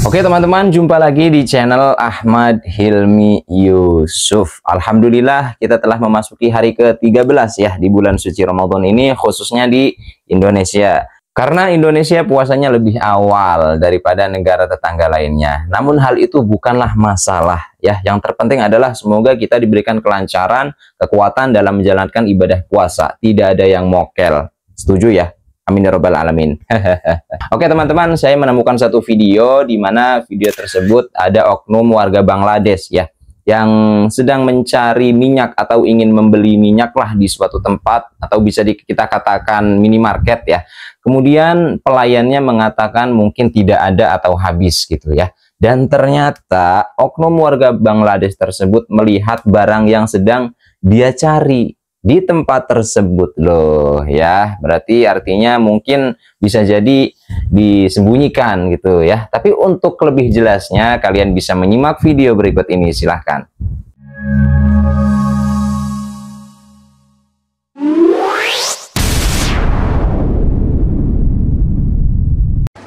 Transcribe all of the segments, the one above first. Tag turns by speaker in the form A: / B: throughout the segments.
A: Oke teman-teman, jumpa lagi di channel Ahmad Hilmi Yusuf. Alhamdulillah kita telah memasuki hari ke-13 ya di bulan suci Ramadan ini, khususnya di Indonesia. Karena Indonesia puasanya lebih awal daripada negara tetangga lainnya. Namun hal itu bukanlah masalah ya. Yang terpenting adalah semoga kita diberikan kelancaran, kekuatan dalam menjalankan ibadah puasa. Tidak ada yang mokel. Setuju ya? Amin ya rabbal alamin. Oke teman-teman, saya menemukan satu video di mana video tersebut ada oknum warga Bangladesh ya yang sedang mencari minyak atau ingin membeli minyak lah di suatu tempat atau bisa kita katakan minimarket ya. Kemudian pelayannya mengatakan mungkin tidak ada atau habis gitu ya. Dan ternyata oknum warga Bangladesh tersebut melihat barang yang sedang dia cari di tempat tersebut loh ya, berarti artinya mungkin bisa jadi disembunyikan gitu ya. Tapi untuk lebih jelasnya kalian bisa menyimak video berikut ini, silahkan.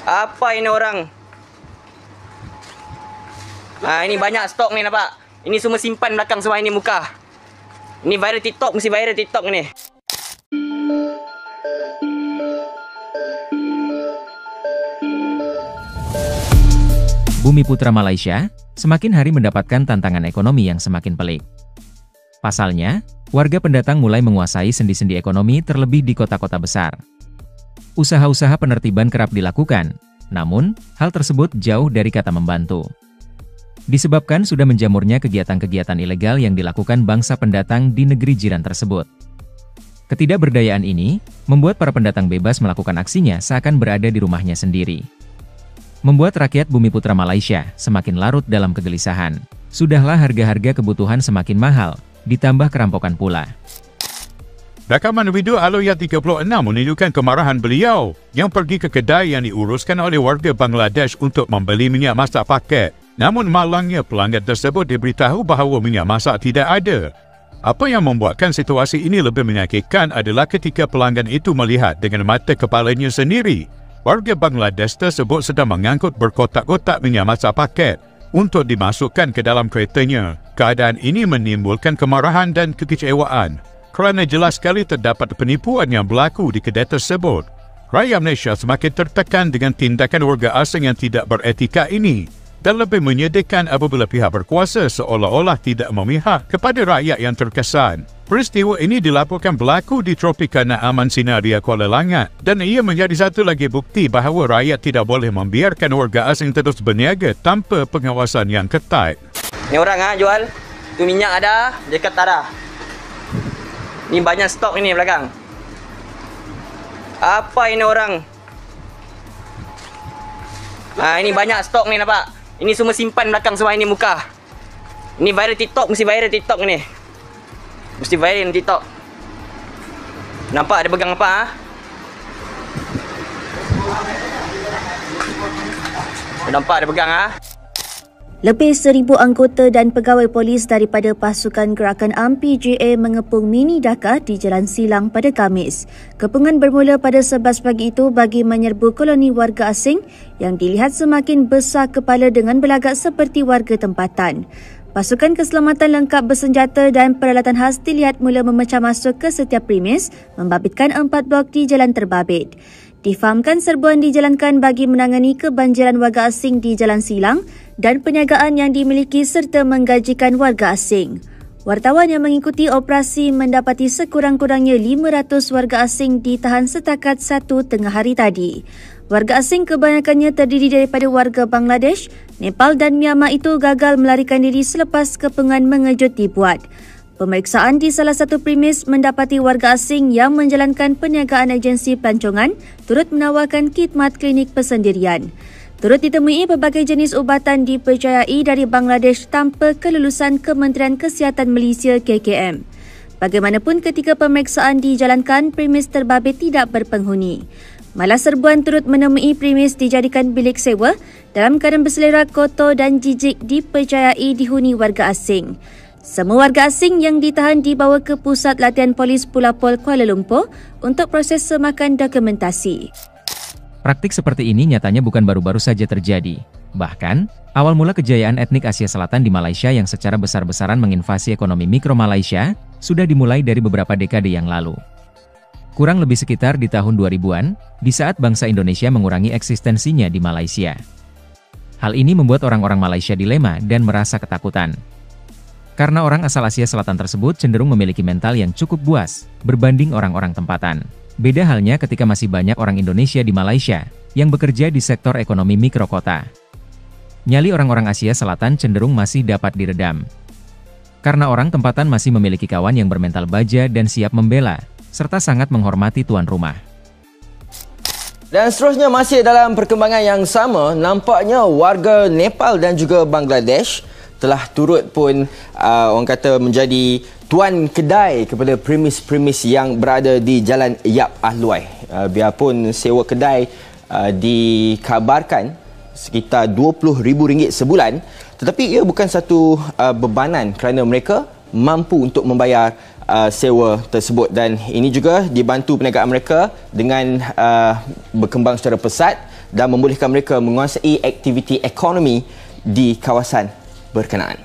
B: Apa ini orang? Nah, ini banyak stok nih, nampak? Ini semua simpan belakang semua ini muka. Ini viral TikTok, mesti viral TikTok ni.
C: Bumi Putra Malaysia semakin hari mendapatkan tantangan ekonomi yang semakin pelik. Pasalnya, warga pendatang mulai menguasai sendi-sendi ekonomi terlebih di kota-kota besar. Usaha-usaha penertiban kerap dilakukan, namun hal tersebut jauh dari kata membantu. Disebabkan sudah menjamurnya kegiatan-kegiatan ilegal yang dilakukan bangsa pendatang di negeri jiran tersebut. Ketidakberdayaan ini membuat para pendatang bebas melakukan aksinya seakan berada di rumahnya sendiri. Membuat rakyat Bumi Putra Malaysia semakin larut dalam kegelisahan. Sudahlah harga-harga kebutuhan semakin mahal, ditambah kerampokan pula.
D: Rakaman video Aloya 36 menunjukkan kemarahan beliau yang pergi ke kedai yang diuruskan oleh warga Bangladesh untuk membeli minyak masak paket. Namun malangnya pelanggan tersebut diberitahu bahawa minyak masak tidak ada. Apa yang membuatkan situasi ini lebih menyakitkan adalah ketika pelanggan itu melihat dengan mata kepalanya sendiri, warga Bangladesh tersebut sedang mengangkut berkotak-kotak minyak masak paket untuk dimasukkan ke dalam keretanya. Keadaan ini menimbulkan kemarahan dan kekecewaan kerana jelas sekali terdapat penipuan yang berlaku di kedai tersebut. Rakyat Malaysia semakin tertekan dengan tindakan warga asing yang tidak beretika ini. Dan lebih menyedihkan apabila pihak berkuasa seolah-olah tidak memihak kepada rakyat yang terkesan. Peristiwa ini dilaporkan berlaku di Tropicana Aman Sinaria Kuala Langat dan ia menjadi satu lagi bukti bahawa rakyat tidak boleh membiarkan warga asing terus berniaga tanpa pengawasan yang ketat.
B: Ni orang jual, tu minyak ada, dekat tak ada. Ni banyak stok ini belakang. Apa ini orang? Nah, ini banyak stok ni, nampak? Ini semua simpan belakang semua ini muka. Ini viral TikTok, mesti viral TikTok ni. Mesti viral TikTok. Nampak ada pegang apa? Nampak ada pegang
E: Lebih 1,000 anggota dan pegawai polis daripada pasukan gerakan AMPJA mengepung mini Dhaka di Jalan Silang pada Khamis. Kepungan bermula pada 11 pagi itu bagi menyerbu koloni warga asing yang dilihat semakin besar kepala dengan berlagak seperti warga tempatan. Pasukan keselamatan lengkap bersenjata dan peralatan khas dilihat mula memecah masuk ke setiap premis, membabitkan 4 blok di Jalan Terbabit. Difahamkan serbuan dijalankan bagi menangani kebanjiran warga asing di Jalan Silang dan perniagaan yang dimiliki serta menggajikan warga asing. Wartawan yang mengikuti operasi mendapati sekurang-kurangnya 500 warga asing ditahan setakat 1 tengah hari tadi. Warga asing kebanyakannya terdiri daripada warga Bangladesh, Nepal dan Myanmar itu gagal melarikan diri selepas kepungan mengejut dibuat. Pemeriksaan di salah satu premis mendapati warga asing yang menjalankan perniagaan agensi pelancongan turut menawarkan khidmat klinik persendirian. Turut ditemui berbagai jenis ubatan dipercayai dari Bangladesh tanpa kelulusan Kementerian Kesihatan Malaysia KKM. Bagaimanapun ketika pemeriksaan dijalankan, premis Terbabit tidak berpenghuni. Malah serbuan turut menemui premis dijadikan bilik sewa dalam keadaan berselera kotor dan jijik dipercayai dihuni warga asing. Semua warga asing yang ditahan dibawa ke Pusat Latihan Polis Pulapol Kuala Lumpur untuk proses semakan dokumentasi.
C: Praktik seperti ini nyatanya bukan baru-baru saja terjadi. Bahkan, awal mula kejayaan etnik Asia Selatan di Malaysia yang secara besar-besaran menginvasi ekonomi mikro Malaysia, sudah dimulai dari beberapa dekade yang lalu. Kurang lebih sekitar di tahun 2000-an, di saat bangsa Indonesia mengurangi eksistensinya di Malaysia. Hal ini membuat orang-orang Malaysia dilema dan merasa ketakutan. Karena orang asal Asia Selatan tersebut cenderung memiliki mental yang cukup buas, berbanding orang-orang tempatan. Beda halnya ketika masih banyak orang Indonesia di Malaysia, yang bekerja di sektor ekonomi mikro kota. Nyali orang-orang Asia Selatan cenderung masih dapat diredam. Karena orang tempatan masih memiliki kawan yang bermental baja dan siap membela, serta sangat menghormati tuan rumah.
F: Dan seterusnya masih dalam perkembangan yang sama, nampaknya warga Nepal dan juga Bangladesh telah turut pun orang kata menjadi tuan kedai kepada premis-premis yang berada di Jalan Yap Ahluai. Biarpun sewa kedai dikabarkan sekitar RM20,000 sebulan, tetapi ia bukan satu bebanan kerana mereka mampu untuk membayar sewa tersebut, dan ini juga dibantu perniagaan mereka dengan berkembang secara pesat dan membolehkan mereka menguasai aktiviti ekonomi di kawasan berkenaan.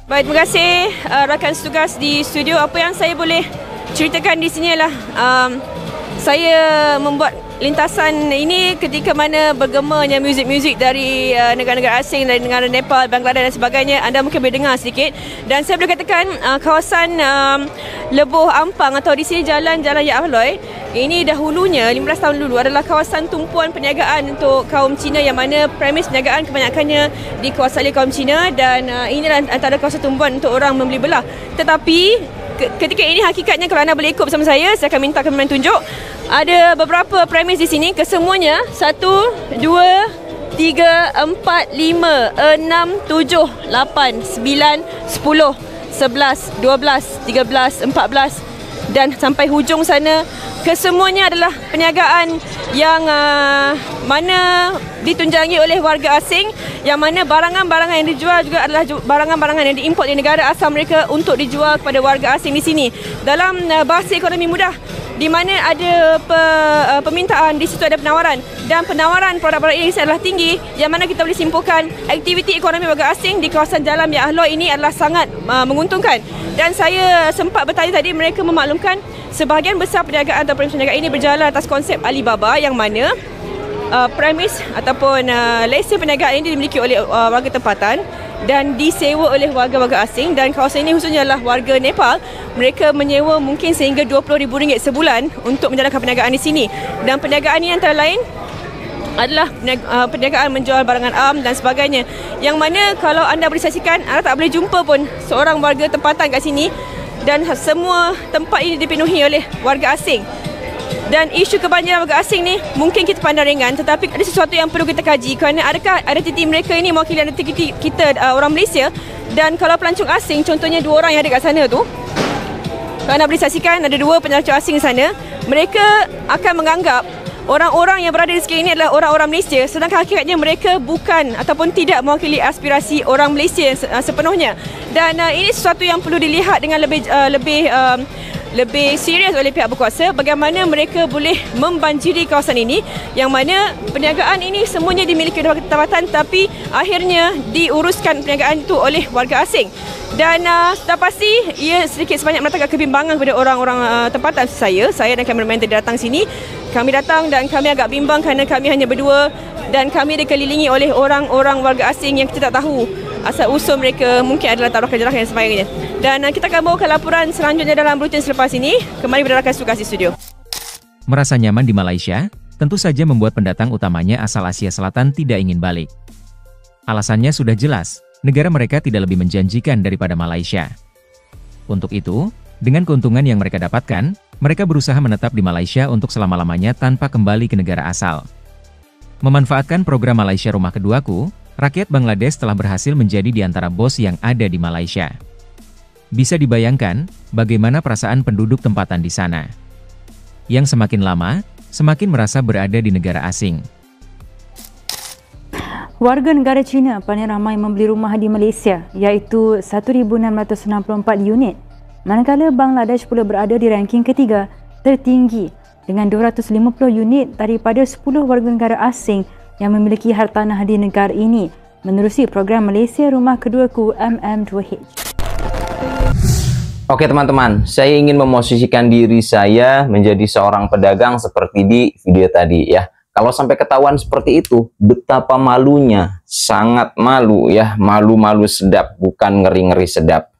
G: Baik, terima kasih rakan tugas di studio. Apa yang saya boleh ceritakan di sini adalah saya membuat lintasan ini ketika mana bergemanya muzik-muzik dari negara-negara asing, dari negara Nepal, Bangladesh dan sebagainya. Anda mungkin boleh dengar sedikit. Dan saya boleh katakan kawasan Lebuh Ampang atau di sini Jalan Yap Ahluai, ini dahulunya 15 tahun dulu adalah kawasan tumpuan perniagaan untuk kaum Cina, yang mana premis perniagaan kebanyakannya dikuasai oleh kaum Cina, dan inilah antara kawasan tumpuan untuk orang membeli belah. Tetapi ketika ini hakikatnya, kalau anda boleh ikut bersama saya akan minta kameraman tunjuk. Ada beberapa premis di sini, kesemuanya 1, 2, 3, 4, 5, 6, 7, 8, 9, 10, 11, 12, 13, 14 dan sampai hujung sana. Kesemuanya adalah perniagaan yang mana ditunjangi oleh warga asing, yang mana barangan-barangan yang dijual juga adalah barangan-barangan yang diimport dari negara asal mereka untuk dijual kepada warga asing di sini. Dalam bahasa ekonomi mudah, di mana ada permintaan, di situ ada penawaran, dan penawaran produk-produk ini adalah tinggi, yang mana kita boleh simpulkan aktiviti ekonomi warga asing di kawasan Jalan Yap Ahluai ini adalah sangat menguntungkan. Dan saya sempat bertanya tadi, mereka memaklumkan sebahagian besar perniagaan atau premis perniagaan ini berjalan atas konsep Alibaba, yang mana premis ataupun lesen perniagaan ini dimiliki oleh warga tempatan dan disewa oleh warga-warga asing. Dan kawasan ini khususnya adalah warga Nepal. Mereka menyewa mungkin sehingga RM20,000 sebulan untuk menjalankan perniagaan di sini. Dan perniagaan ini antara lain adalah perniagaan menjual barangan am dan sebagainya, yang mana kalau anda boleh saksikan, anda tak boleh jumpa pun seorang warga tempatan kat sini, dan semua tempat ini dipenuhi oleh warga asing. Dan isu kebanjiran warga asing ni mungkin kita pandang ringan, tetapi ada sesuatu yang perlu kita kaji, kerana adakah identiti mereka ini mewakili identiti kita orang Malaysia. Dan kalau pelancong asing, contohnya 2 orang yang ada kat sana tu, kalau anda boleh saksikan ada 2 pelancong asing di sana, mereka akan menganggap orang-orang yang berada di sekitar ini adalah orang-orang Malaysia, sedangkan hakikatnya mereka bukan ataupun tidak mewakili aspirasi orang Malaysia sepenuhnya. Dan ini sesuatu yang perlu dilihat dengan lebih serius oleh pihak berkuasa, bagaimana mereka boleh membanjiri kawasan ini, yang mana perniagaan ini semuanya dimiliki oleh warga tempatan, tapi akhirnya diuruskan perniagaan itu oleh warga asing. Dan sudah pasti ia sedikit sebanyak mendatangkan kebimbangan kepada orang-orang tempatan. Saya dan kameraman tadi datang sini. Kami datang dan kami agak bimbang kerana kami hanya berdua dan kami dikelilingi oleh orang-orang warga asing yang kita tak tahu asal-usul mereka, mungkin adalah taruhan jarah dan sebagainya. Dan kita akan bawakan laporan selanjutnya dalam buletin selepas ini. Kembali berdarakan tugas di studio.
C: Merasa nyaman di Malaysia, tentu saja membuat pendatang utamanya asal Asia Selatan tidak ingin balik. Alasannya sudah jelas, negara mereka tidak lebih menjanjikan daripada Malaysia. Untuk itu, dengan keuntungan yang mereka dapatkan, mereka berusaha menetap di Malaysia untuk selama-lamanya tanpa kembali ke negara asal. Memanfaatkan program Malaysia Rumah Keduaku, rakyat Bangladesh telah berhasil menjadi di antara bos yang ada di Malaysia. Bisa dibayangkan, bagaimana perasaan penduduk tempatan di sana. Yang semakin lama, semakin merasa berada di negara asing.
H: Warga negara Cina paling ramai membeli rumah di Malaysia, iaitu 1,664 unit. Manakala Bangladesh pula berada di ranking ketiga tertinggi dengan 250 unit daripada 10 warga negara asing yang memiliki hartanah di negara ini menerusi program Malaysia Rumah Keduaku MM2H.
A: Oke teman-teman, saya ingin memosisikan diri saya menjadi seorang pedagang seperti di video tadi ya. Kalau sampai ketahuan seperti itu, betapa malunya, sangat malu ya, malu-malu sedap, bukan ngeri-ngeri sedap.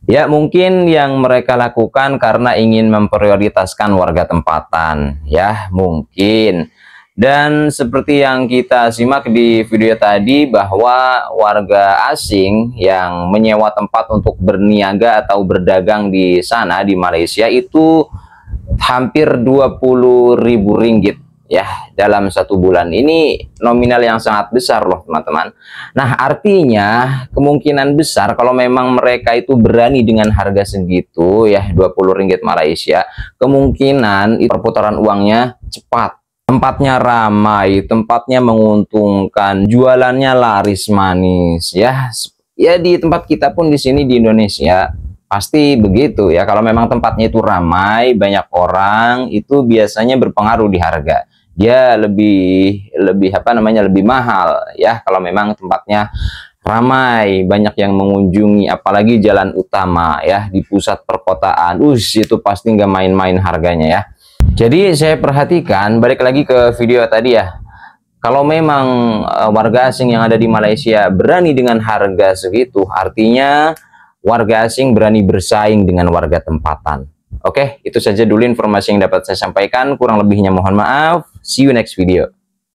A: Ya mungkin yang mereka lakukan karena ingin memprioritaskan warga tempatan ya, mungkin. Dan seperti yang kita simak di video tadi bahwa warga asing yang menyewa tempat untuk berniaga atau berdagang di sana di Malaysia itu hampir 20.000 ringgit ya dalam 1 bulan. Ini nominal yang sangat besar loh teman-teman. Nah artinya kemungkinan besar kalau memang mereka itu berani dengan harga segitu ya 20 ringgit Malaysia, kemungkinan perputaran uangnya cepat. Tempatnya ramai, tempatnya menguntungkan, jualannya laris manis ya. Ya di tempat kita pun di sini di Indonesia pasti begitu ya. Kalau memang tempatnya itu ramai, banyak orang, itu biasanya berpengaruh di harga. Dia lebih mahal ya kalau memang tempatnya ramai, banyak yang mengunjungi, apalagi jalan utama ya di pusat perkotaan. Itu pasti nggak main-main harganya ya. Jadi saya perhatikan, balik lagi ke video tadi ya, kalau memang warga asing yang ada di Malaysia berani dengan harga segitu, artinya warga asing berani bersaing dengan warga tempatan. Oke, itu saja dulu informasi yang dapat saya sampaikan, kurang lebihnya mohon maaf. See you next video.